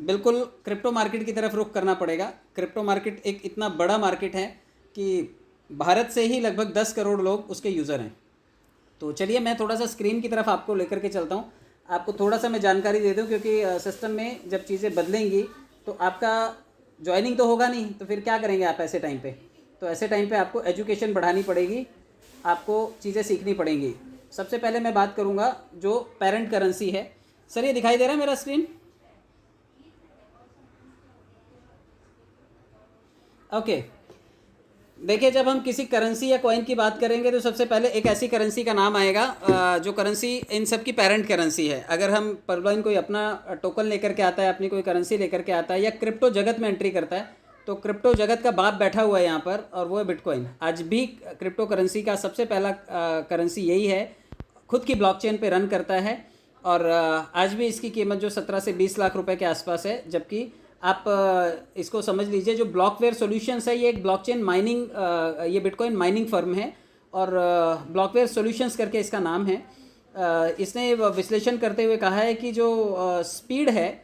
बिल्कुल crypto market की तरफ रुख करना पड़ेगा। क्रिप्टो मार्केट एक इतना बड़ा मार्केट है कि भारत से ही लगभग 10 करोड़ लोग उसके यूज़र हैं। तो चलिए मैं थोड़ा सा स्क्रीन की तरफ आपको लेकर के चलता हूँ, आपको थोड़ा सा मैं जानकारी दे दूँ, क्योंकि सिस्टम में जब चीज़ें बदलेंगी तो आपका ज्वाइनिंग तो होगा नहीं, तो फिर क्या करेंगे आप ऐसे टाइम पे। तो ऐसे टाइम पे आपको एजुकेशन बढ़ानी पड़ेगी, आपको चीज़ें सीखनी पड़ेंगी। सबसे पहले मैं बात करूँगा जो पेरेंट करेंसी है। सर ये दिखाई दे रहा है मेरा स्क्रीन? ओके। देखिए, जब हम किसी करेंसी या कॉइन की बात करेंगे तो सबसे पहले एक ऐसी करेंसी का नाम आएगा जो करेंसी इन सब की पेरेंट करेंसी है। अगर हम परवाइन कोई अपना टोकन लेकर के आता है, अपनी कोई करेंसी लेकर के आता है या क्रिप्टो जगत में एंट्री करता है, तो क्रिप्टो जगत का बाप बैठा हुआ है यहाँ पर, और वो है बिटकॉइन। आज भी क्रिप्टो करेंसी का सबसे पहला करेंसी यही है, खुद की ब्लॉकचेन पे रन करता है। और आज भी इसकी कीमत जो 17 से 20 लाख रुपए के आसपास है। जबकि आप इसको समझ लीजिए, जो ब्लॉकवेयर सॉल्यूशंस है ये एक ब्लॉकचेन माइनिंग, ये बिटकॉइन माइनिंग फर्म है, और ब्लॉकवेयर सॉल्यूशंस करके इसका नाम है। इसने विश्लेषण करते हुए कहा है कि जो स्पीड है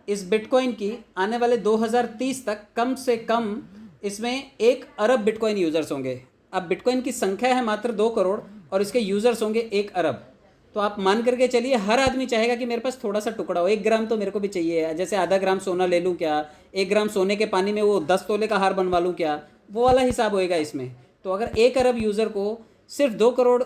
इस बिटकॉइन की, आने वाले 2030 तक कम से कम इसमें 1 अरब बिटकॉइन यूज़र्स होंगे। अब बिटकॉइन की संख्या है मात्र 2 करोड़ और इसके यूज़र्स होंगे 1 अरब। तो आप मान करके चलिए, हर आदमी चाहेगा कि मेरे पास थोड़ा सा टुकड़ा हो, 1 ग्राम तो मेरे को भी चाहिए। जैसे आधा ग्राम सोना ले लूँ क्या, 1 ग्राम सोने के पानी में वो 10 तोले का हार बनवा लूँ क्या, वो वाला हिसाब होएगा इसमें। तो अगर 1 अरब यूज़र को सिर्फ 2 करोड़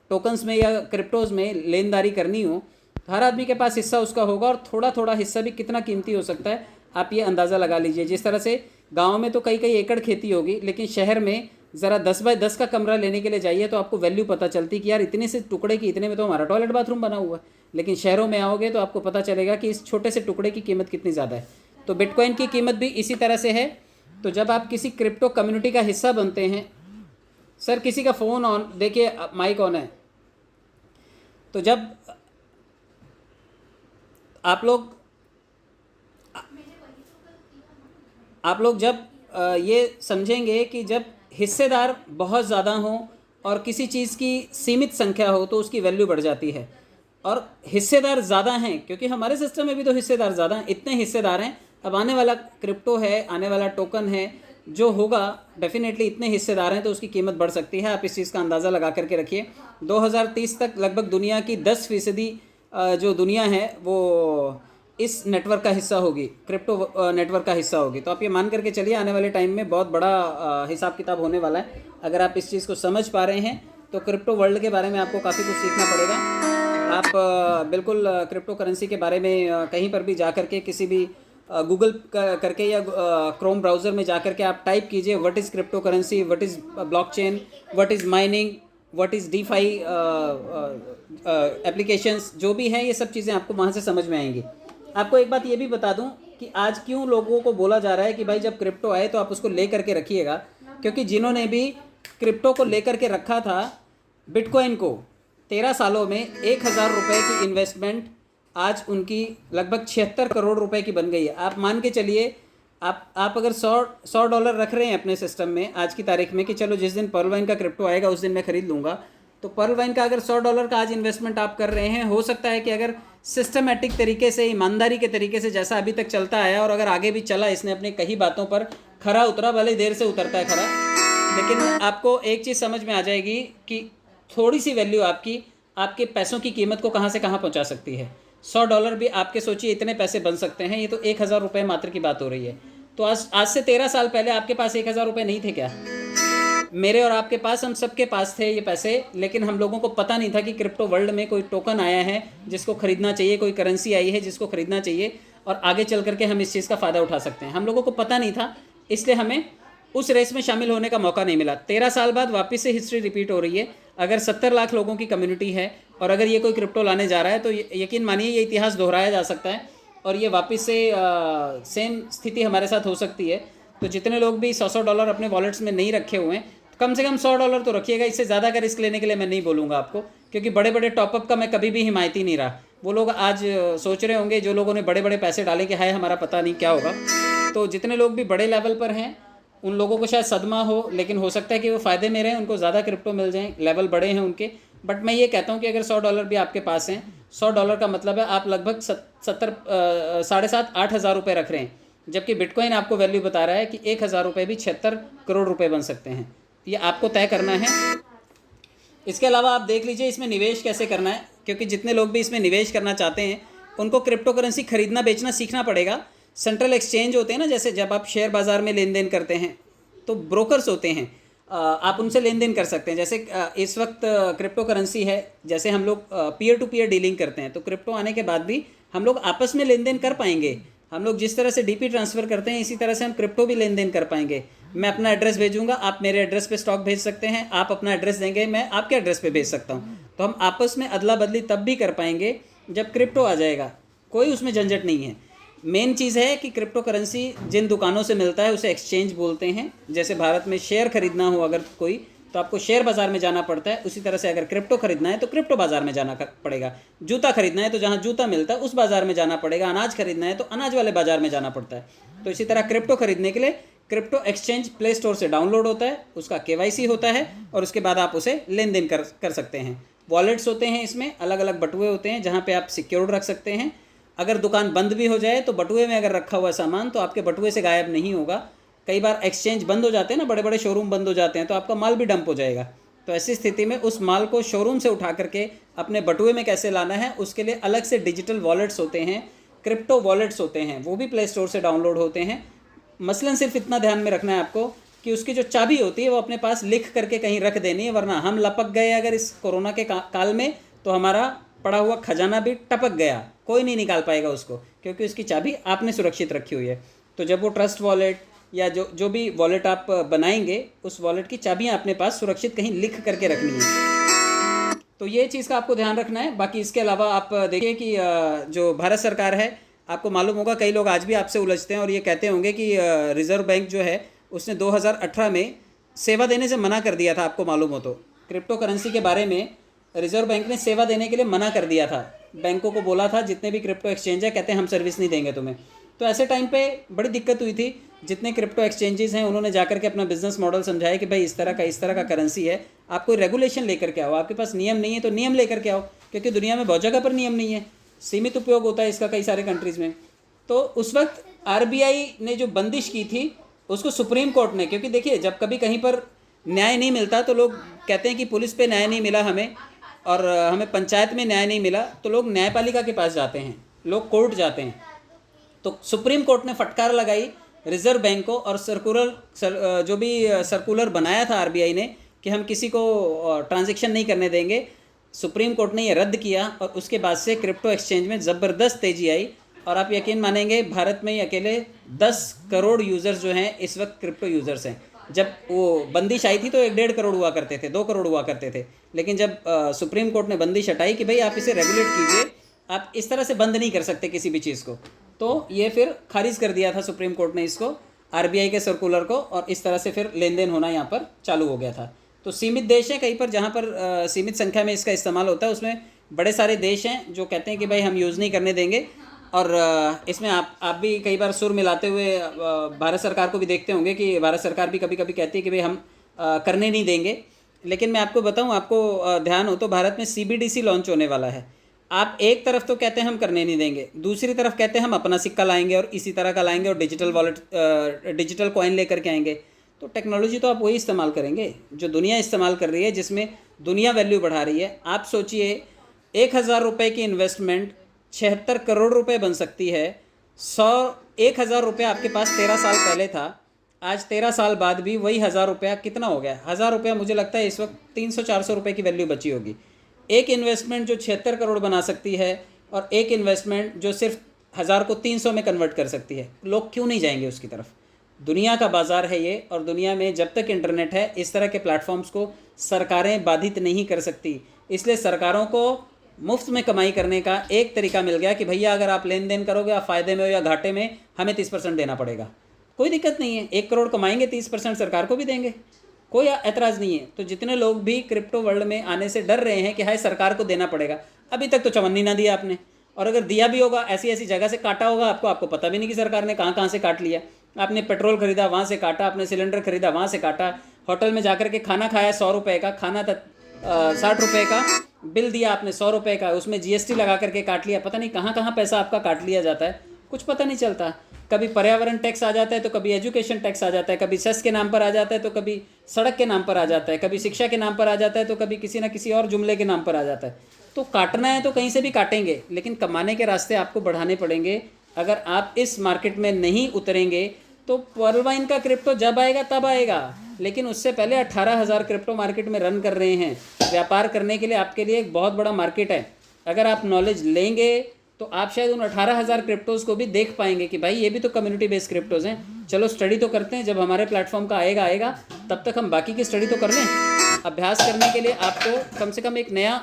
टोकन्स में या क्रिप्टोज़ में लेनदारी करनी हो, तो हर आदमी के पास हिस्सा उसका होगा, और थोड़ा थोड़ा हिस्सा भी कितना कीमती हो सकता है आप ये अंदाज़ा लगा लीजिए। जिस तरह से गाँव में तो कई कई एकड़ खेती होगी, लेकिन शहर में ज़रा 10 बाय 10 का कमरा लेने के लिए जाइए तो आपको वैल्यू पता चलती कि यार इतने से टुकड़े की, इतने में तो हमारा टॉयलेट बाथरूम बना हुआ है। लेकिन शहरों में आओगे तो आपको पता चलेगा कि इस छोटे से टुकड़े की कीमत कितनी ज़्यादा है। तो बिटकॉइन की कीमत भी इसी तरह से है। तो जब आप किसी क्रिप्टो कम्युनिटी का हिस्सा बनते हैं, सर किसी का फ़ोन ऑन, देखिए माइक ऑन है। तो जब आप लोग जब ये समझेंगे कि जब हिस्सेदार बहुत ज़्यादा हों और किसी चीज़ की सीमित संख्या हो तो उसकी वैल्यू बढ़ जाती है। और हिस्सेदार ज़्यादा हैं, क्योंकि हमारे सिस्टम में भी तो हिस्सेदार ज़्यादा हैं, इतने हिस्सेदार हैं। अब आने वाला क्रिप्टो है, आने वाला टोकन है जो होगा, डेफिनेटली इतने हिस्सेदार हैं तो उसकी कीमत बढ़ सकती है। आप इस चीज़ का अंदाज़ा लगा करके रखिए। 2030 तक लगभग दुनिया की 10% जो दुनिया है वो इस नेटवर्क का हिस्सा होगी, क्रिप्टो नेटवर्क का हिस्सा होगी। तो आप ये मान करके चलिए, आने वाले टाइम में बहुत बड़ा हिसाब किताब होने वाला है। अगर आप इस चीज़ को समझ पा रहे हैं तो क्रिप्टो वर्ल्ड के बारे में आपको काफ़ी कुछ सीखना पड़ेगा। आप बिल्कुल क्रिप्टो करेंसी के बारे में कहीं पर भी जा करके, किसी भी गूगल करके या क्रोम ब्राउज़र में जा करके आप टाइप कीजिए what is crypto currency, what is blockchain, what is mining, what is DeFi applications, जो भी हैं ये सब चीज़ें आपको वहाँ से समझ में आएंगी। आपको एक बात ये भी बता दूं कि आज क्यों लोगों को बोला जा रहा है कि भाई जब क्रिप्टो आए तो आप उसको ले करके रखिएगा, क्योंकि जिन्होंने भी क्रिप्टो को ले करके रखा था, बिटकॉइन को 13 सालों में 1,000 रुपये की इन्वेस्टमेंट आज उनकी लगभग 76 करोड़ रुपए की बन गई है। आप मान के चलिए, आप अगर 100 डॉलर रख रहे हैं अपने सिस्टम में आज की तारीख में कि चलो जिस दिन पर्ल वाइन का क्रिप्टो आएगा उस दिन मैं खरीद लूँगा, तो पर्ल वाइन का अगर 100 डॉलर का आज इन्वेस्टमेंट आप कर रहे हैं, हो सकता है कि अगर सिस्टमेटिक तरीके से, ईमानदारी के तरीके से जैसा अभी तक चलता आया, और अगर आगे भी चला, इसने अपनी कई बातों पर खरा उतरा, भले देर से उतरता है खरा, लेकिन आपको एक चीज़ समझ में आ जाएगी कि थोड़ी सी वैल्यू आपके पैसों की कीमत को कहाँ से कहाँ पहुँचा सकती है। 100 डॉलर भी आपके सोचिए इतने पैसे बन सकते हैं। ये तो 1,000 रुपये मात्र की बात हो रही है। तो आज से 13 साल पहले आपके पास 1,000 रुपये नहीं थे क्या? मेरे और आपके पास, हम सबके पास थे ये पैसे, लेकिन हम लोगों को पता नहीं था कि क्रिप्टो वर्ल्ड में कोई टोकन आया है जिसको खरीदना चाहिए, कोई करेंसी आई है जिसको खरीदना चाहिए, और आगे चल करके हम इस चीज़ का फ़ायदा उठा सकते हैं। हम लोगों को पता नहीं था, इसलिए हमें उस रेस में शामिल होने का मौका नहीं मिला। 13 साल बाद वापस से हिस्ट्री रिपीट हो रही है। अगर 70 लाख लोगों की कम्युनिटी है और अगर ये कोई क्रिप्टो लाने जा रहा है तो यकीन मानिए ये इतिहास दोहराया जा सकता है, और ये वापस से सेम स्थिति हमारे साथ हो सकती है। तो जितने लोग भी 100 डॉलर अपने वॉलेट्स में नहीं रखे हुए हैं, कम से कम 100 डॉलर तो रखिएगा। इससे ज़्यादा का रिस्क लेने के लिए मैं नहीं बोलूँगा आपको, क्योंकि बड़े बड़े टॉपअप का मैं कभी भी हिमायती नहीं रहा। वो लोग आज सोच रहे होंगे, जो लोगों ने बड़े बड़े पैसे डाले, कि हाय हमारा पता नहीं क्या होगा। तो जितने लोग भी बड़े लेवल पर हैं उन लोगों को शायद सदमा हो, लेकिन हो सकता है कि वो फ़ायदे में रहें, उनको ज़्यादा क्रिप्टो मिल जाएँ, लेवल बड़े हैं उनके। बट मैं ये कहता हूँ कि अगर $100 भी आपके पास हैं, $100 का मतलब है आप लगभग 7.5-8 हज़ार रुपये रख रहे हैं, जबकि बिटकॉइन आपको वैल्यू बता रहा है कि 1,000 रुपये भी 76 करोड़ रुपए बन सकते हैं। ये आपको तय करना है। इसके अलावा आप देख लीजिए इसमें निवेश कैसे करना है, क्योंकि जितने लोग भी इसमें निवेश करना चाहते हैं उनको क्रिप्टो करेंसी खरीदना बेचना सीखना पड़ेगा। सेंट्रल एक्सचेंज होते हैं ना, जैसे जब आप शेयर बाज़ार में लेन देन करते हैं तो ब्रोकर्स होते हैं, आप उनसे लेन देन कर सकते हैं। जैसे इस वक्त क्रिप्टो करेंसी है, जैसे हम लोग पीयर टू पीयर डीलिंग करते हैं, तो क्रिप्टो आने के बाद भी हम लोग आपस में लेन देन कर पाएंगे। हम लोग जिस तरह से डीपी ट्रांसफ़र करते हैं इसी तरह से हम क्रिप्टो भी लेन देन कर पाएंगे। मैं अपना एड्रेस भेजूंगा, आप मेरे एड्रेस पे स्टॉक भेज सकते हैं, आप अपना एड्रेस देंगे, मैं आपके एड्रेस पे भेज सकता हूँ। तो हम आपस में अदला बदली तब भी कर पाएंगे जब क्रिप्टो आ जाएगा, कोई उसमें झंझट नहीं है। मेन चीज़ है कि क्रिप्टो करेंसी जिन दुकानों से मिलता है उसे एक्सचेंज बोलते हैं। जैसे भारत में शेयर खरीदना हो अगर कोई, तो आपको शेयर बाज़ार में जाना पड़ता है, उसी तरह से अगर क्रिप्टो खरीदना है तो क्रिप्टो बाज़ार में जाना पड़ेगा। जूता खरीदना है तो जहाँ जूता मिलता है उस बाज़ार में जाना पड़ेगा। अनाज खरीदना है तो अनाज वाले बाज़ार में जाना पड़ता है। तो इसी तरह क्रिप्टो खरीदने के लिए क्रिप्टो एक्सचेंज प्ले स्टोर से डाउनलोड होता है, उसका KYC होता है और उसके बाद आप उसे लेन देन कर सकते हैं। वॉलेट्स होते हैं, इसमें अलग अलग बटुए होते हैं जहाँ पे आप सिक्योर्ड रख सकते हैं। अगर दुकान बंद भी हो जाए तो बटुए में अगर रखा हुआ सामान तो आपके बटुए से गायब नहीं होगा। कई बार एक्सचेंज बंद हो जाते हैं ना, बड़े बड़े शोरूम बंद हो जाते हैं, तो आपका माल भी डंप हो जाएगा। तो ऐसी स्थिति में उस माल को शोरूम से उठा करके अपने बटुए में कैसे लाना है, उसके लिए अलग से डिजिटल वॉलेट्स होते हैं, क्रिप्टो वॉलेट्स होते हैं, वो भी प्ले स्टोर से डाउनलोड होते हैं। मसलन सिर्फ इतना ध्यान में रखना है आपको कि उसकी जो चाबी होती है वो अपने पास लिख करके कहीं रख देनी है, वरना हम लपक गए अगर इस कोरोना के काल में तो हमारा पड़ा हुआ खजाना भी टपक गया, कोई नहीं निकाल पाएगा उसको, क्योंकि उसकी चाबी आपने सुरक्षित रखी हुई है। तो जब वो ट्रस्ट वॉलेट या जो भी वॉलेट आप बनाएंगे उस वॉलेट की चाबियाँ अपने पास सुरक्षित कहीं लिख करके रखनी है। तो ये चीज़ का आपको ध्यान रखना है। बाकी इसके अलावा आप देखिए कि जो भारत सरकार है, आपको मालूम होगा कई लोग आज भी आपसे उलझते हैं और ये कहते होंगे कि रिज़र्व बैंक जो है उसने 2018 में सेवा देने से मना कर दिया था। आपको मालूम हो तो क्रिप्टो करेंसी के बारे में रिज़र्व बैंक ने सेवा देने के लिए मना कर दिया था। बैंकों को बोला था जितने भी क्रिप्टो एक्सचेंज है, कहते हैं हम सर्विस नहीं देंगे तुम्हें। तो ऐसे टाइम पे बड़ी दिक्कत हुई थी। जितने क्रिप्टो एक्सचेंजेस हैं उन्होंने जाकर के अपना बिजनेस मॉडल समझाया कि भाई इस तरह का करेंसी है, आप कोई रेगुलेशन लेकर के आओ, आपके पास नियम नहीं है तो नियम लेकर के आओ, क्योंकि दुनिया में बहुत जगह पर नियम नहीं है, सीमित उपयोग होता है इसका कई सारे कंट्रीज़ में। तो उस वक्त RBI ने जो बंदिश की थी उसको सुप्रीम कोर्ट ने, क्योंकि देखिए जब कभी कहीं पर न्याय नहीं मिलता तो लोग कहते हैं कि पुलिस पे न्याय नहीं मिला हमें और हमें पंचायत में न्याय नहीं मिला, तो लोग न्यायपालिका के पास जाते हैं, लोग कोर्ट जाते हैं। तो सुप्रीम कोर्ट ने फटकार लगाई रिजर्व बैंक को और जो भी सर्कुलर बनाया था RBI ने कि हम किसी को ट्रांजैक्शन नहीं करने देंगे, सुप्रीम कोर्ट ने ये रद्द किया और उसके बाद से क्रिप्टो एक्सचेंज में ज़बरदस्त तेज़ी आई। और आप यकीन मानेंगे भारत में ही अकेले 10 करोड़ यूज़र्स जो हैं इस वक्त क्रिप्टो यूज़र्स हैं। जब वो बंदिश आई थी तो 1-1.5 करोड़ हुआ करते थे, 2 करोड़ हुआ करते थे, लेकिन जब सुप्रीम कोर्ट ने बंदिश हटाई कि भाई आप इसे रेगुलेट कीजिए, आप इस तरह से बंद नहीं कर सकते किसी भी चीज़ को, तो ये फिर खारिज कर दिया था सुप्रीम कोर्ट ने इसको, RBI के सर्कुलर को, और इस तरह से फिर लेन देन होना यहाँ पर चालू हो गया था। तो सीमित देश हैं कहीं पर जहाँ पर सीमित संख्या में इसका इस्तेमाल होता है, उसमें बड़े सारे देश हैं जो कहते हैं कि भाई हम यूज़ नहीं करने देंगे। और इसमें आप भी कई बार सुर मिलाते हुए भारत सरकार को भी देखते होंगे कि भारत सरकार भी कभी कभी कहती है कि भाई हम करने नहीं देंगे। लेकिन मैं आपको बताऊं, आपको ध्यान हो तो भारत में CBDC लॉन्च होने वाला है। आप एक तरफ तो कहते हैं हम करने नहीं देंगे, दूसरी तरफ कहते हैं हम अपना सिक्का लाएंगे और इसी तरह का लाएंगे और डिजिटल वॉलेट डिजिटल कॉइन लेकर के आएंगे। तो टेक्नोलॉजी तो आप वही इस्तेमाल करेंगे जो दुनिया इस्तेमाल कर रही है, जिसमें दुनिया वैल्यू बढ़ा रही है। आप सोचिए 1,000 रुपये की इन्वेस्टमेंट 76 करोड़ रुपए बन सकती है। 1,000 रुपया आपके पास 13 साल पहले था, आज 13 साल बाद भी वही 1,000 रुपया कितना हो गया? 1,000 रुपया मुझे लगता है इस वक्त 300-400 रुपये की वैल्यू बची होगी। एक इन्वेस्टमेंट जो 76 करोड़ बना सकती है और एक इन्वेस्टमेंट जो सिर्फ 1,000 को 300 में कन्वर्ट कर सकती है, लोग क्यों नहीं जाएंगे उसकी तरफ? दुनिया का बाज़ार है ये, और दुनिया में जब तक इंटरनेट है इस तरह के प्लेटफॉर्म्स को सरकारें बाधित नहीं कर सकती। इसलिए सरकारों को मुफ्त में कमाई करने का एक तरीका मिल गया कि भैया अगर आप लेन देन करोगे, आप फ़ायदे में हो या घाटे में, हमें 30% देना पड़ेगा। कोई दिक्कत नहीं है, 1 करोड़ कमाएंगे 30% सरकार को भी देंगे, कोई एतराज़ नहीं है। तो जितने लोग भी क्रिप्टो वर्ल्ड में आने से डर रहे हैं कि हाय सरकार को देना पड़ेगा, अभी तक तो चवन्नी ना दिया आपने, और अगर दिया भी होगा ऐसी ऐसी जगह से काटा होगा आपको पता भी नहीं कि सरकार ने कहाँ कहाँ से काट लिया। आपने पेट्रोल खरीदा वहाँ से काटा, आपने सिलेंडर खरीदा वहाँ से काटा, होटल में जाकर के खाना खाया 100 रुपये का खाना था 60 रुपये का बिल दिया आपने, 100 रुपये का, उसमें जीएसटी लगा करके काट लिया, पता नहीं कहाँ कहाँ पैसा आपका काट लिया जाता है, कुछ पता नहीं चलता। कभी पर्यावरण टैक्स आ जाता है, तो कभी एजुकेशन टैक्स आ जाता है, कभी सेस के नाम पर आ जाता है, तो कभी सड़क के नाम पर आ जाता है, कभी शिक्षा के नाम पर आ जाता है, तो कभी किसी ना किसी और जुमले के नाम पर आ जाता है। तो काटना है तो कहीं से भी काटेंगे, लेकिन कमाने के रास्ते आपको बढ़ाने पड़ेंगे। अगर आप इस मार्केट में नहीं उतरेंगे तो पर्ल वाइन का क्रिप्टो जब आएगा तब आएगा, लेकिन उससे पहले 18,000 क्रिप्टो मार्केट में रन कर रहे हैं। व्यापार करने के लिए आपके लिए एक बहुत बड़ा मार्केट है। अगर आप नॉलेज लेंगे तो आप शायद उन 18,000 क्रिप्टोज़ को भी देख पाएंगे कि भाई ये भी तो कम्युनिटी बेस्ड क्रिप्टोज़ हैं, चलो स्टडी तो करते हैं, जब हमारे प्लेटफॉर्म का आएगा तब तक हम बाकी की स्टडी तो कर लें। अभ्यास करने के लिए आपको कम से कम एक नया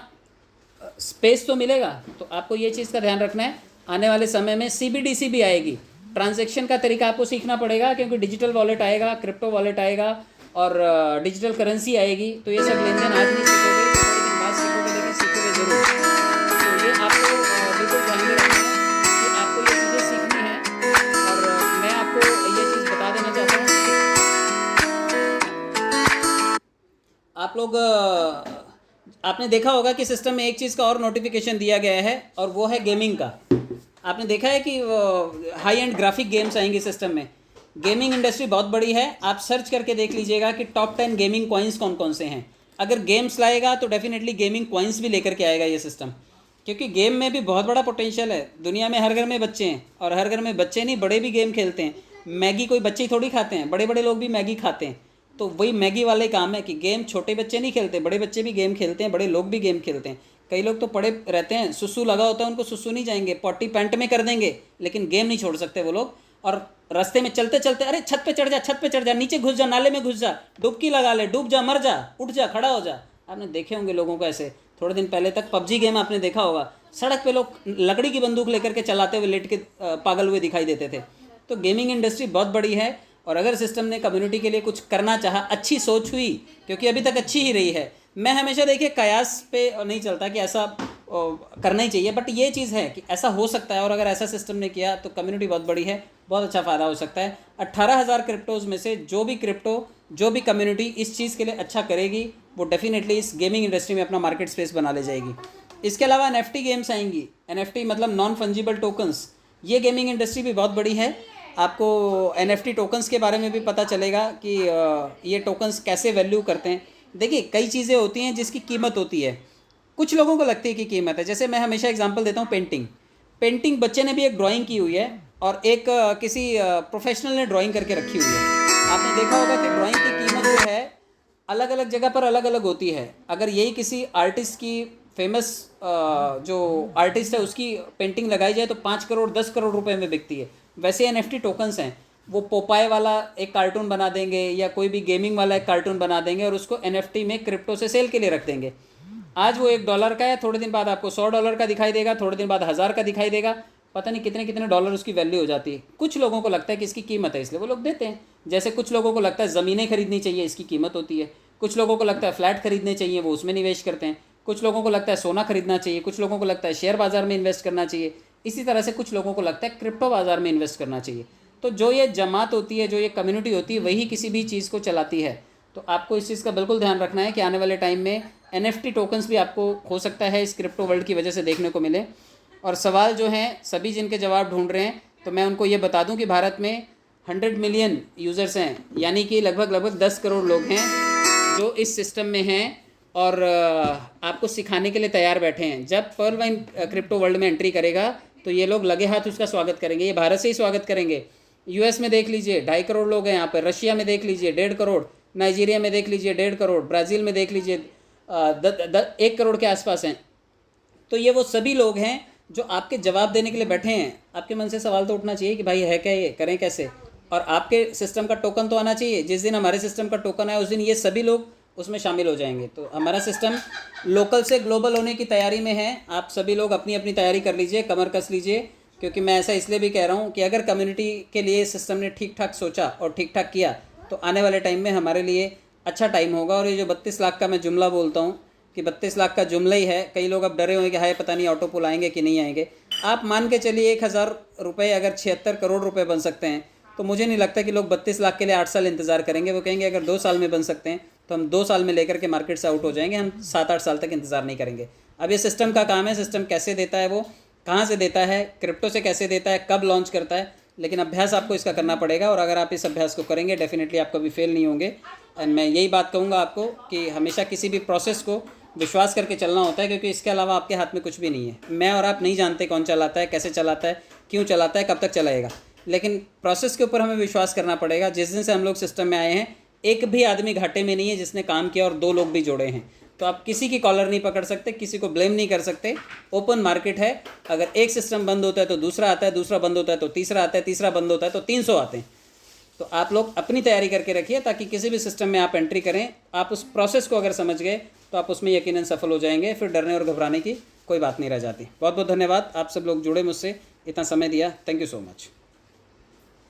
स्पेस तो मिलेगा। तो आपको ये चीज़ का ध्यान रखना है। आने वाले समय में सीबीडीसी भी आएगी, ट्रांजैक्शन का तरीका आपको सीखना पड़ेगा, क्योंकि डिजिटल वॉलेट आएगा, क्रिप्टो वॉलेट आएगा और डिजिटल करेंसी आएगी। तो ये सब लेन देन आज नहीं सीखोगे तो थोड़े दिन बाद सीखोगे, लेकिन सीखोगे ज़रूर। तो ये आपको बिल्कुल ध्यान में रखना है कि आपको ये चीज़ें सीखनी है। और मैं आपको ये चीज़ बता देना चाहता हूँ, आप लोग आपने देखा होगा कि सिस्टम में एक चीज़ का और नोटिफिकेशन दिया गया है, और वो है गेमिंग का। आपने देखा है कि हाई एंड ग्राफिक गेम्स आएंगे सिस्टम में। गेमिंग इंडस्ट्री बहुत बड़ी है, आप सर्च करके देख लीजिएगा कि टॉप 10 गेमिंग कॉइन्स कौन कौन से हैं। अगर गेम्स लाएगा तो डेफिनेटली गेमिंग कॉइन्स भी लेकर के आएगा ये सिस्टम, क्योंकि गेम में भी बहुत बड़ा पोटेंशियल है। दुनिया में हर घर में बच्चे हैं, और हर घर में बच्चे नहीं बड़े भी गेम खेलते हैं। मैगी कोई बच्चे ही थोड़ी खाते हैं, बड़े बड़े लोग भी मैगी खाते हैं। तो वही मैगी वाले काम है कि गेम छोटे बच्चे नहीं खेलते, बड़े बच्चे भी गेम खेलते हैं, बड़े लोग भी गेम खेलते हैं। कई लोग तो पड़े रहते हैं, सुसु लगा होता है उनको, सुसु नहीं जाएंगे, पॉटी पैंट में कर देंगे, लेकिन गेम नहीं छोड़ सकते वो लोग। और रास्ते में चलते चलते अरे छत पे चढ़ जा, छत पे चढ़ जा, नीचे घुस जा, नाले में घुस जा, डुबकी लगा ले, डूब जा, मर जा, उठ जा, खड़ा हो जा। आपने देखे होंगे लोगों को ऐसे। थोड़े दिन पहले तक पबजी गेम आपने देखा होगा, सड़क पे लोग लकड़ी की बंदूक लेकर के चलाते हुए लेट के पागल हुए दिखाई देते थे। तो गेमिंग इंडस्ट्री बहुत बड़ी है, और अगर सिस्टम ने कम्युनिटी के लिए कुछ करना चाहा, अच्छी सोच हुई, क्योंकि अभी तक अच्छी ही रही है। मैं हमेशा देखिए कयास पे नहीं चलता कि ऐसा करना ही चाहिए, बट ये चीज़ है कि ऐसा हो सकता है, और अगर ऐसा सिस्टम ने किया तो कम्युनिटी बहुत बड़ी है, बहुत अच्छा फ़ायदा हो सकता है। 18,000 क्रिप्टोज़ में से जो भी क्रिप्टो, जो भी कम्युनिटी इस चीज़ के लिए अच्छा करेगी, वो डेफिनेटली इस गेमिंग इंडस्ट्री में अपना मार्केट स्पेस बना ले जाएगी। इसके अलावा NFT गेम्स आएंगी। NFT मतलब नॉन फंजिबल टोकन्स। ये गेमिंग इंडस्ट्री भी बहुत बड़ी है। आपको NFT टोकन्स के बारे में भी पता चलेगा कि ये टोकन्स कैसे वैल्यू करते हैं। देखिए कई चीज़ें होती हैं जिसकी कीमत होती है, कुछ लोगों को लगती है कि कीमत है। जैसे मैं हमेशा एग्जांपल देता हूँ, पेंटिंग बच्चे ने भी एक ड्राइंग की हुई है, और एक किसी प्रोफेशनल ने ड्राइंग करके रखी हुई है। आपने देखा होगा कि ड्राइंग की कीमत जो है अलग अलग जगह पर अलग अलग होती है। अगर यही किसी आर्टिस्ट की, फेमस जो आर्टिस्ट है, उसकी पेंटिंग लगाई जाए तो 5 करोड़ 10 करोड़ रुपए में बिकती है। वैसे NFT टोकन्स हैं, वो पोपाए वाला एक कार्टून बना देंगे, या कोई भी गेमिंग वाला एक कार्टून बना देंगे, और उसको NFT में क्रिप्टो से सेल के लिए रख देंगे। आज वो $1 का है, थोड़े दिन बाद आपको $100 का दिखाई देगा, थोड़े दिन बाद 1000 का दिखाई देगा, पता नहीं कितने कितने डॉलर उसकी वैल्यू हो जाती है। कुछ लोगों को लगता है कि इसकी कीमत है, इसलिए वो लोग देते हैं। जैसे कुछ लोगों को लगता है ज़मीनें खरीदनी चाहिए, इसकी कीमत होती है। कुछ लोगों को लगता है फ्लैट खरीदने चाहिए, वो उसमें निवेश करते हैं। कुछ लोगों को लगता है सोना खरीदना चाहिए, कुछ लोगों को लगता है शेयर बाज़ार में इन्वेस्ट करना चाहिए। इसी तरह से कुछ लोगों को लगता है क्रिप्टो बाज़ार में इन्वेस्ट करना चाहिए। तो जो ये जमात होती है, जो ये कम्युनिटी होती है, वही किसी भी चीज़ को चलाती है। तो आपको इस चीज़ का बिल्कुल ध्यान रखना है कि आने वाले टाइम में NFT टोकन्स भी आपको हो सकता है इस क्रिप्टो वर्ल्ड की वजह से देखने को मिले। और सवाल जो हैं सभी जिनके जवाब ढूंढ रहे हैं, तो मैं उनको ये बता दूं कि भारत में 100 मिलियन यूज़र्स हैं, यानी कि लगभग 10 करोड़ लोग हैं जो इस सिस्टम में हैं और आपको सिखाने के लिए तैयार बैठे हैं। जब पर्ल वाइन क्रिप्टो वर्ल्ड में एंट्री करेगा तो ये लोग लगे हाथ उसका स्वागत करेंगे। ये भारत से ही स्वागत करेंगे। US में देख लीजिए 2.5 करोड़ लोग हैं यहाँ पर, रशिया में देख लीजिए 1.5 करोड़, नाइजीरिया में देख लीजिए 1.5 करोड़, ब्राज़ील में देख लीजिए 1 करोड़ के आसपास हैं। तो ये वो सभी लोग हैं जो आपके जवाब देने के लिए बैठे हैं। आपके मन से सवाल तो उठना चाहिए कि भाई है क्या, ये करें कैसे, और आपके सिस्टम का टोकन तो आना चाहिए। जिस दिन हमारे सिस्टम का टोकन आए उस दिन ये सभी लोग उसमें शामिल हो जाएंगे। तो हमारा सिस्टम लोकल से ग्लोबल होने की तैयारी में है। आप सभी लोग अपनी अपनी तैयारी कर लीजिए, कमर कस लीजिए, क्योंकि मैं ऐसा इसलिए भी कह रहा हूँ कि अगर कम्युनिटी के लिए सिस्टम ने ठीक ठाक सोचा और ठीक ठाक किया तो आने वाले टाइम में हमारे लिए अच्छा टाइम होगा। और ये जो 32 लाख का मैं जुमला बोलता हूँ कि 32 लाख का जुमला ही है, कई लोग अब डरे हुए कि हाय पता नहीं ऑटो पुल आएंगे कि नहीं आएंगे। आप मान के चलिए 1000 रुपये अगर 76 करोड़ रुपए बन सकते हैं तो मुझे नहीं लगता कि लोग 32 लाख के लिए 8 साल इंतज़ार करेंगे। वो कहेंगे अगर 2 साल में बन सकते हैं तो हम 2 साल में लेकर के मार्केट से आउट हो जाएंगे, हम 7-8 साल तक इंतज़ार नहीं करेंगे। अब ये सिस्टम का काम है, सिस्टम कैसे देता है, वो कहाँ से देता है, क्रिप्टो से कैसे देता है, कब लॉन्च करता है, लेकिन अभ्यास आपको इसका करना पड़ेगा। और अगर आप इस अभ्यास को करेंगे डेफिनेटली आप कभी फेल नहीं होंगे। एंड मैं यही बात कहूँगा आपको कि हमेशा किसी भी प्रोसेस को विश्वास करके चलना होता है, क्योंकि इसके अलावा आपके हाथ में कुछ भी नहीं है। मैं और आप नहीं जानते कौन चलाता है, कैसे चलाता है, क्यों चलाता है, कब तक चलाएगा, लेकिन प्रोसेस के ऊपर हमें विश्वास करना पड़ेगा। जिस दिन से हम लोग सिस्टम में आए हैं, एक भी आदमी घाटे में नहीं है जिसने काम किया और 2 लोग भी जोड़े हैं। तो आप किसी की कॉलर नहीं पकड़ सकते, किसी को ब्लेम नहीं कर सकते। ओपन मार्केट है, अगर एक सिस्टम बंद होता है तो दूसरा आता है, दूसरा बंद होता है तो तीसरा आता है, तीसरा बंद होता है तो 300 आते हैं। तो आप लोग अपनी तैयारी करके रखिए, ताकि किसी भी सिस्टम में आप एंट्री करें, आप उस प्रोसेस को अगर समझ गए तो आप उसमें यकीनन सफल हो जाएंगे। फिर डरने और घबराने की कोई बात नहीं रह जाती। बहुत बहुत धन्यवाद, आप सब लोग जुड़े मुझसे, इतना समय दिया, थैंक यू सो मच।